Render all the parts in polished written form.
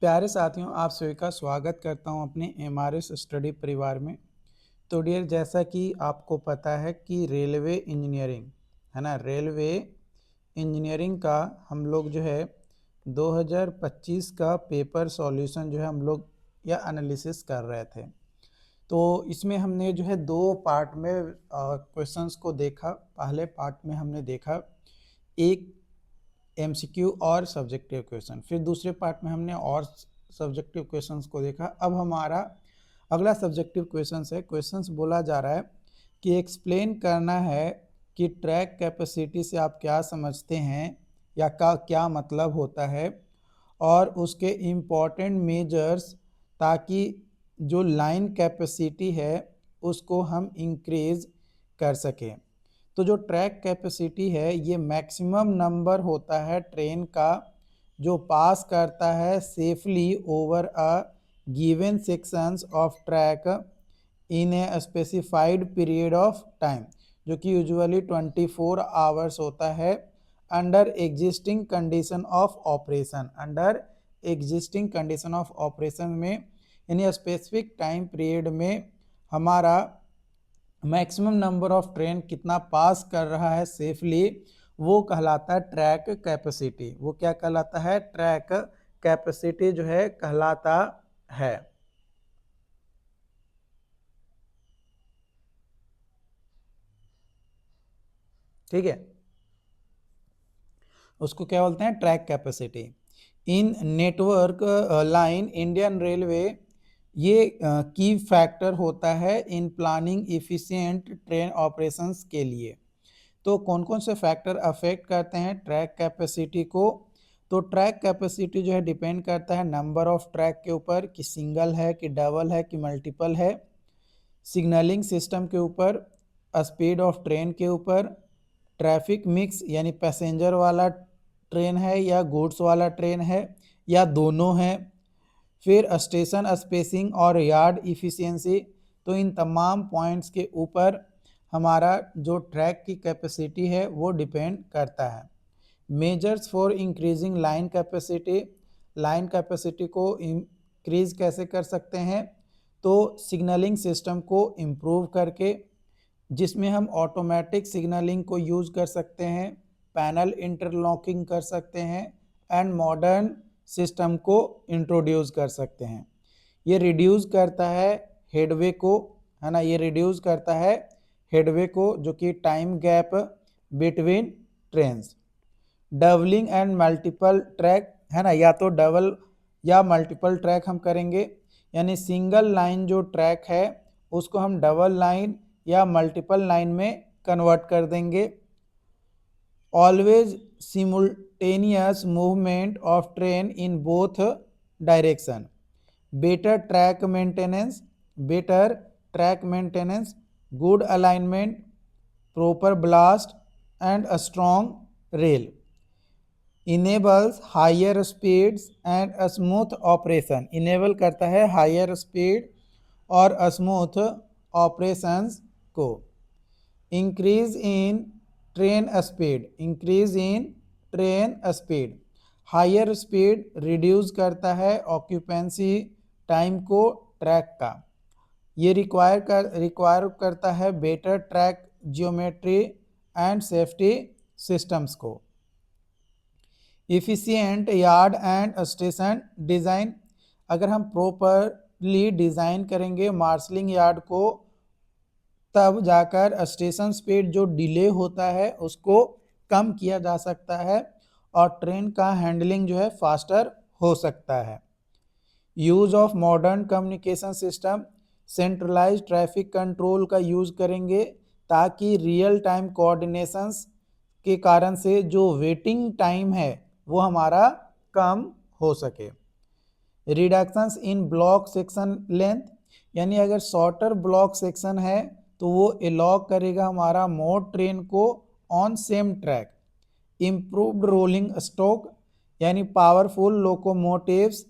प्यारे साथियों, आप सभी का स्वागत करता हूं अपने एमआरएस स्टडी परिवार में। तो डियर, जैसा कि आपको पता है कि रेलवे इंजीनियरिंग है ना, रेलवे इंजीनियरिंग का हम लोग जो है 2025 का पेपर सॉल्यूशन जो है हम लोग या एनालिसिस कर रहे थे। तो इसमें हमने जो है दो पार्ट में क्वेश्चंस को देखा। पहले पार्ट में हमने देखा एक एमसीक्यू और सब्जेक्टिव क्वेश्चन, फिर दूसरे पार्ट में हमने और सब्जेक्टिव क्वेश्चंस को देखा। अब हमारा अगला सब्जेक्टिव क्वेश्चंस है। क्वेश्चंस बोला जा रहा है कि एक्सप्लेन करना है कि ट्रैक कैपेसिटी से आप क्या समझते हैं या का क्या मतलब होता है और उसके इम्पॉर्टेंट मेजर्स, ताकि जो लाइन कैपेसिटी है उसको हम इंक्रीज कर सकें। तो जो ट्रैक कैपेसिटी है ये मैक्सिमम नंबर होता है ट्रेन का जो पास करता है safely over a given sections of track in a specified period of time, जो कि यूजुअली 24 आवर्स होता है under existing condition of operation. Under existing condition of operation में यानी स्पेसिफिक टाइम पीरियड में हमारा मैक्सिमम नंबर ऑफ ट्रेन कितना पास कर रहा है सेफली, वो कहलाता है ट्रैक कैपेसिटी। वो क्या कहलाता है? ट्रैक कैपेसिटी जो है कहलाता है। ठीक है, उसको क्या बोलते हैं? Track capacity. In network line Indian railway ये की फैक्टर होता है in planning efficient train operations के लिए। तो कौन कौन से फैक्टर अफेक्ट करते हैं ट्रैक कैपेसिटी को? तो ट्रैक कैपेसिटी जो है डिपेंड करता है नंबर ऑफ ट्रैक के ऊपर, कि सिंगल है कि डबल है कि मल्टीपल है, सिग्नलिंग सिस्टम के ऊपर, स्पीड ऑफ ट्रेन के ऊपर, ट्रैफिक मिक्स यानी पैसेंजर वाला ट्रेन है या गुड्स वाला ट्रेन है या दोनों हैं, फिर स्टेशन स्पेसिंग और यार्ड इफिशिएंसी। तो इन तमाम पॉइंट्स के ऊपर हमारा जो ट्रैक की कैपेसिटी है वो डिपेंड करता है। Measures for increasing line capacity, line capacity को इंक्रीज कैसे कर सकते हैं? तो सिग्नलिंग सिस्टम को इम्प्रूव करके, जिसमें हम ऑटोमेटिक सिग्नलिंग को यूज़ कर सकते हैं, पैनल इंटरलॉकिंग कर सकते हैं एंड मॉडर्न सिस्टम को इंट्रोड्यूस कर सकते हैं। ये रिड्यूस करता है हेडवे को, है ना, ये रिड्यूस करता है हेडवे को, जो कि time gap between trains. Doubling and multiple track, है ना, या तो डबल या मल्टीपल ट्रैक हम करेंगे, यानी सिंगल लाइन जो ट्रैक है उसको हम डबल लाइन या मल्टीपल लाइन में कन्वर्ट कर देंगे। Always simultaneous movement of train in both direction. Better track maintenance, better track maintenance, good alignment, proper ballast and a strong rail. Enables higher speeds and smooth operation, enable करता है higher speed और smooth operations को। Increase in train speed, increase in train speed, higher speed reduce करता है occupancy time को track का। ये require करता है better track geometry and safety systems को। Efficient yard and station design, अगर हम प्रॉपरली डिज़ाइन करेंगे मार्शलिंग यार्ड को, तब जाकर स्टेशन स्पीड जो डिले होता है उसको कम किया जा सकता है और ट्रेन का हैंडलिंग जो है फास्टर हो सकता है। Use of modern communication system, centralised traffic control का यूज़ करेंगे ताकि रियल टाइम कोऑर्डिनेशंस के कारण से जो वेटिंग टाइम है वो हमारा कम हो सके। रिडक्शंस इन ब्लॉक सेक्शन लेंथ, यानी अगर शॉर्टर ब्लॉक सेक्शन है तो वो अलॉग करेगा हमारा मोड ट्रेन को on same track. Improved rolling stock, यानी पावरफुल लोकोमोटिव्स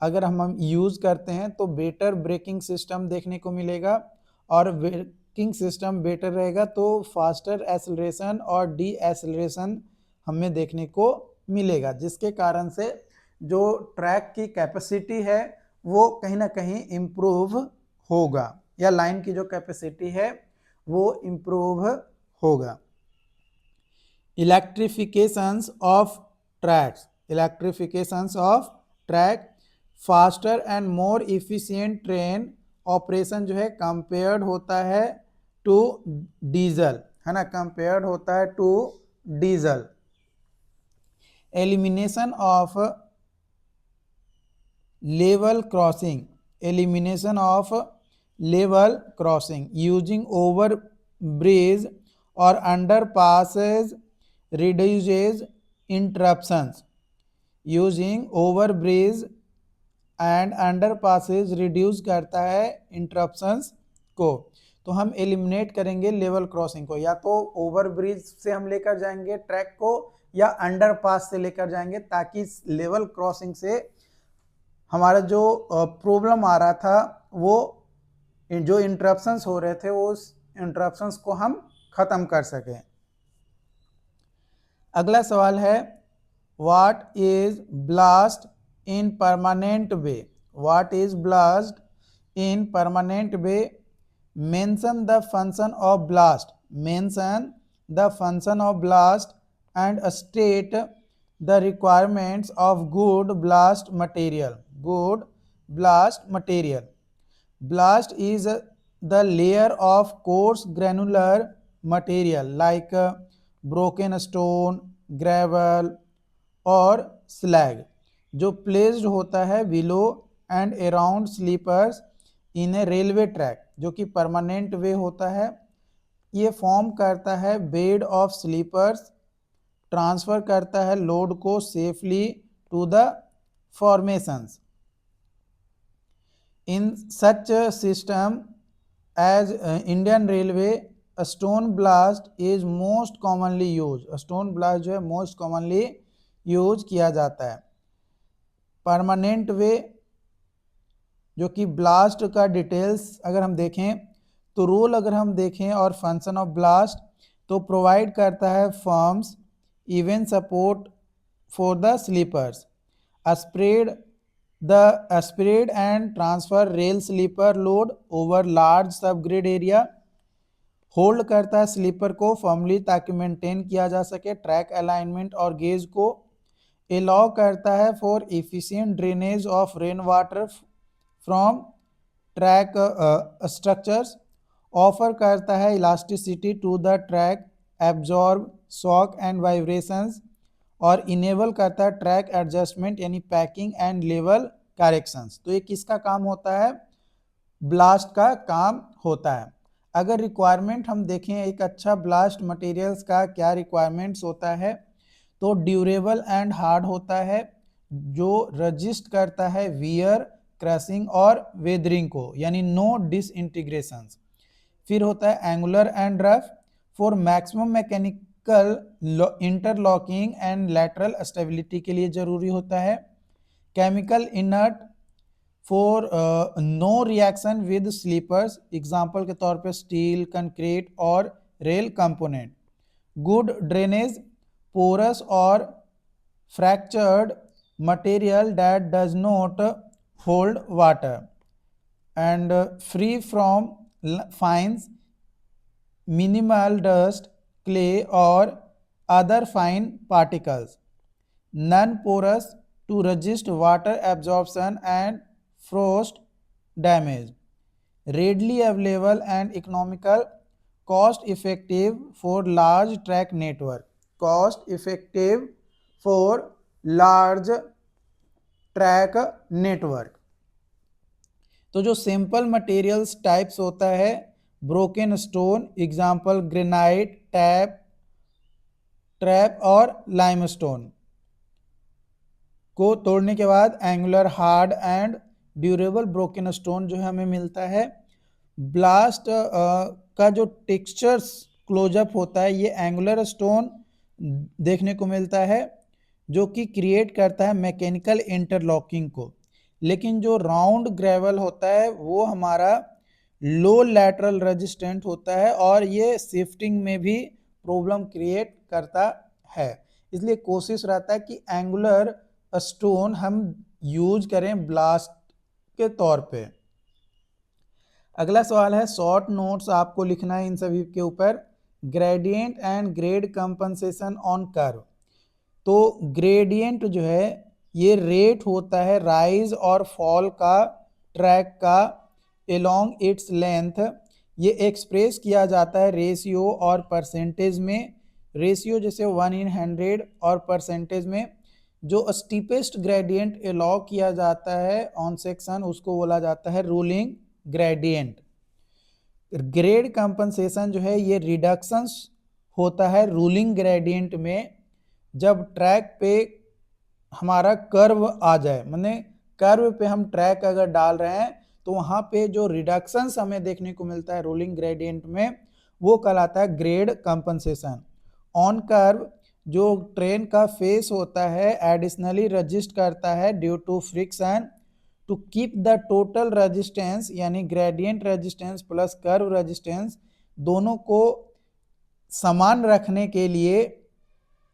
अगर हम यूज़ करते हैं तो बेटर ब्रेकिंग सिस्टम देखने को मिलेगा, और ब्रेकिंग सिस्टम बेटर रहेगा तो फास्टर एक्सेलरेशन और डी एक्सेलरेशन हमें देखने को मिलेगा, जिसके कारण से जो ट्रैक की कैपेसिटी है वो कहीं ना कहीं इम्प्रूव होगा, या लाइन की जो कैपेसिटी है वो इम्प्रूव होगा। Electrifications of tracks, electrifications of track, faster and more efficient train operation जो है कंपेयर्ड होता है टू डीजल, है ना, कंपेयर्ड होता है to diesel. Elimination of level crossing, elimination of level crossing using over bridge or underpasses reduces interruptions, using over bridge and under passage reduce करता है इंटरप्शंस को। तो हम एलिमिनेट करेंगे लेवल क्रॉसिंग को, या तो ओवर ब्रिज से हम लेकर जाएंगे ट्रैक को या अंडर पास से लेकर जाएंगे, ताकि लेवल क्रॉसिंग से हमारा जो प्रॉब्लम आ रहा था, वो जो इंटरप्शंस हो रहे थे, वो उस इंटरप्शंस को हम खत्म कर सकें। अगला सवाल है, what is blast in permanent way, what is blast in permanent way, mention the function of blast, mention the function of blast and state the requirements of good blast material, good blast material. Blast is the layer of coarse granular material like broken stone, gravel और slag जो placed होता है below and around sleepers in a railway track, जो कि permanent way होता है। ये form करता है बेड ऑफ स्लीपर्स, ट्रांसफर करता है लोड को safely to the formations. In such system as Indian railway stone ballast is most commonly use, stone ballast जो है मोस्ट कॉमनली यूज किया जाता है। परमानेंट वे जो कि ब्लास्ट का डिटेल्स अगर हम देखें, तो रोल अगर हम देखें और फंक्शन ऑफ ब्लास्ट, तो प्रोवाइड करता है firms even support for the sleepers, spread and transfer rail sleeper load over large subgrade area, hold करता है स्लीपर को फर्मली ताकि मेंटेन किया जा सके ट्रैक अलाइनमेंट और गेज को, अलाउ करता है for efficient drainage of rain water from track structures, offer करता है elasticity to the track, absorb shock and vibrations, और इनेबल करता है ट्रैक एडजस्टमेंट यानी पैकिंग एंड लेवल करेक्शंस। तो ये किसका काम होता है? ब्लास्ट का काम होता है। अगर रिक्वायरमेंट हम देखें एक अच्छा ब्लास्ट मटेरियल्स का क्या रिक्वायरमेंट्स होता है, तो ड्यूरेबल एंड हार्ड होता है, जो रजिस्ट करता है वियर, क्रशिंग और वेदरिंग को, यानी नो डिसइंटीग्रेशंस। फिर होता है angular and rough for maximum mechanical interlocking and lateral stability के लिए जरूरी होता है। Chemical inert for no reaction with sleepers, example के तौर पे स्टील, कंक्रीट और rail component. Good drainage, porous और fractured material that does not hold water and free from fines, minimal dust, clay or other fine particles, non-porous to resist water absorption and frost damage, readily available and economical, cost effective for large track network, cost effective for large track network। तो जो simple materials types होता है, broken stone, example granite, trap और limestone को तोड़ने के बाद angular, hard and durable broken stone जो है हमें मिलता है। ब्लास्ट का जो टेक्सचर्स क्लोजअप होता है, ये एंगुलर स्टोन देखने को मिलता है, जो कि क्रिएट करता है मैकेनिकल इंटरलॉकिंग को। लेकिन जो राउंड ग्रेवल होता है वो हमारा लो लैटरल रेजिस्टेंट होता है और ये शिफ्टिंग में भी प्रॉब्लम क्रिएट करता है। इसलिए कोशिश रहता है कि एंगुलर स्टोन हम यूज करें ब्लास्ट के तौर पे। अगला सवाल है, शॉर्ट नोट्स आपको लिखना है इन सभी के ऊपर। Gradient and grade compensation on curve. तो ग्रेडियंट जो है ये रेट होता है राइज और फॉल का ट्रैक का एलोंग इट्स लेंथ। ये एक्सप्रेस किया जाता है रेशियो और परसेंटेज में। रेशियो जैसे 1/100 और परसेंटेज में जो स्टीपेस्ट ग्रेडियंट एलो किया जाता है ऑन सेक्शन उसको बोला जाता है रूलिंग ग्रेडियंट। ग्रेड कंपनसेशन जो है ये रिडक्शंस होता है रूलिंग ग्रेडियंट में जब ट्रैक पे हमारा कर्व आ जाए, माने कर्व पे हम ट्रैक अगर डाल रहे हैं तो वहां पे जो रिडक्शंस हमें देखने को मिलता है रूलिंग ग्रेडियंट में वो कहलाता है ग्रेड कंपनसेशन। ऑन कर्व जो ट्रेन का फेस होता है एडिशनली रजिस्ट करता है due to friction to keep the total resistance, यानी gradient resistance plus curve resistance दोनों को समान रखने के लिए,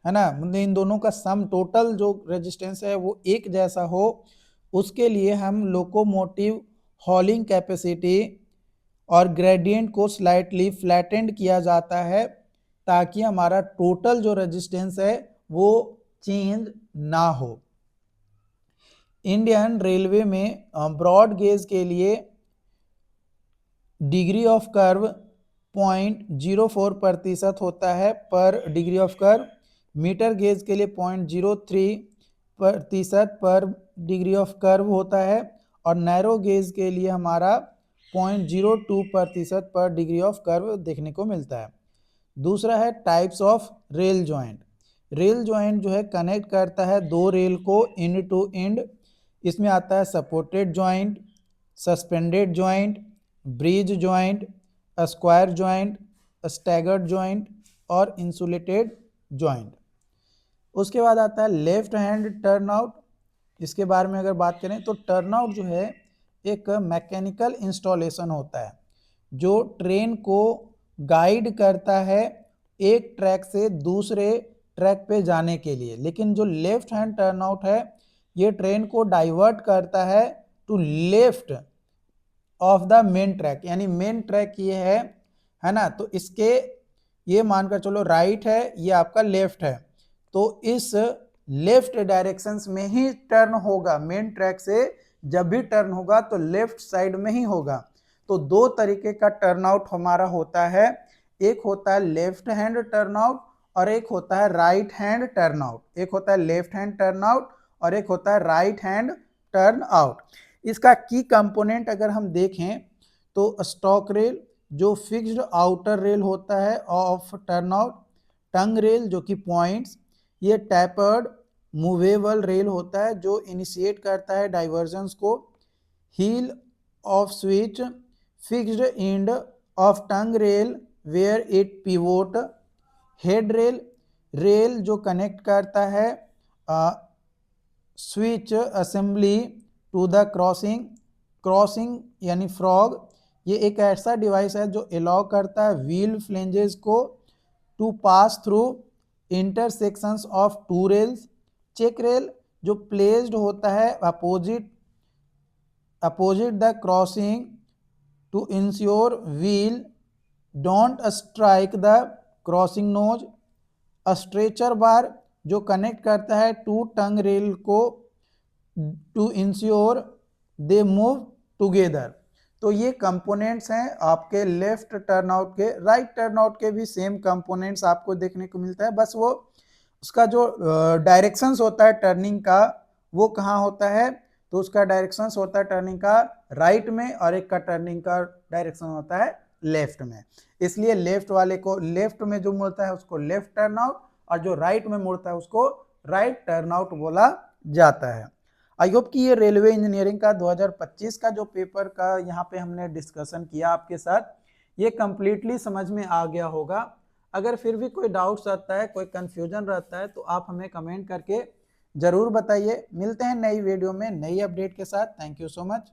है ना, मतलब इन दोनों का सम टोटल जो रेजिस्टेंस है वो एक जैसा हो, उसके लिए हम लोकोमोटिव हॉलिंग कैपेसिटी और ग्रेडियंट को स्लाइटली फ्लैटेंड किया जाता है ताकि हमारा टोटल जो रेजिस्टेंस है वो चेंज ना हो। इंडियन रेलवे में ब्रॉड गेज के लिए डिग्री ऑफ कर्व 0.04% होता है पर degree of curve. Metre gauge के लिए 0.03% पर डिग्री ऑफ कर्व होता है और नैरो गेज के लिए हमारा 0.02% पर डिग्री ऑफ कर्व देखने को मिलता है। दूसरा है types of rail joint. Rail joint जो है कनेक्ट करता है दो रेल को एंड टू एंड। इसमें आता है supported joint, suspended joint, bridge joint, square joint, staggered joint और इंसुलेटेड जॉइंट। उसके बाद आता है लेफ्ट हैंड टर्न आउट। इसके बारे में अगर बात करें तो टर्न आउट जो है एक मैकेनिकल इंस्टॉलेशन होता है जो ट्रेन को गाइड करता है एक ट्रैक से दूसरे ट्रैक पे जाने के लिए। लेकिन जो लेफ्ट हैंड टर्न आउट है ये ट्रेन को डाइवर्ट करता है to left of the main track, यानी मेन ट्रैक ये है ना, तो इसके ये मानकर चलो राइट है, ये आपका लेफ्ट है, तो इस लेफ्ट डायरेक्शंस में ही टर्न होगा। मेन ट्रैक से जब भी टर्न होगा तो लेफ्ट साइड में ही होगा। तो दो तरीके का टर्न आउट हमारा होता है, एक होता है लेफ्ट हैंड टर्न आउट और एक होता है राइट हैंड टर्न आउट। एक होता है लेफ्ट हैंड टर्न आउट और एक होता है राइट हैंड टर्न आउट। इसका की कंपोनेंट अगर हम देखें तो स्टॉक रेल जो फिक्स्ड आउटर रेल होता है of turn out, tongue rail जो कि पॉइंट्स, ये टैपर्ड मूवेबल रेल होता है जो इनिशिएट करता है डाइवर्जंस को, heel of switch fixed end of tongue rail where it pivot, head rail rail जो कनेक्ट करता है switch assembly to the crossing यानी फ्रॉग, ये एक ऐसा डिवाइस है जो अलाउ करता है व्हील फ्लेंजेस को to pass through intersections of two rails. Check rail जो प्लेस्ड होता है opposite the crossing to ensure wheel don't strike the crossing nose. Stretcher bar जो कनेक्ट करता है टू टंग रेल को to ensure they move together. तो ये components हैं आपके लेफ्ट टर्न आउट के। राइट टर्न आउट के भी सेम कंपोनेंट्स आपको देखने को मिलता है, बस वो उसका जो डायरेक्शंस होता है टर्निंग का वो कहाँ होता है, तो उसका डायरेक्शंस होता है टर्निंग का राइट में और एक का टर्निंग का डायरेक्शन होता है लेफ्ट में। इसलिए लेफ्ट वाले को लेफ्ट में जो मुड़ता है उसको लेफ्ट टर्न आउट और जो राइट में मुड़ता है उसको राइट टर्न आउट बोला जाता है। आई होप कि ये रेलवे इंजीनियरिंग का 2025 का जो पेपर का यहाँ पे हमने डिस्कशन किया आपके साथ, ये कंप्लीटली समझ में आ गया होगा। अगर फिर भी कोई डाउट्स आता है, कोई कंफ्यूजन रहता है तो आप हमें कमेंट करके ज़रूर बताइए। मिलते हैं नई वीडियो में नई अपडेट के साथ। Thank you so much.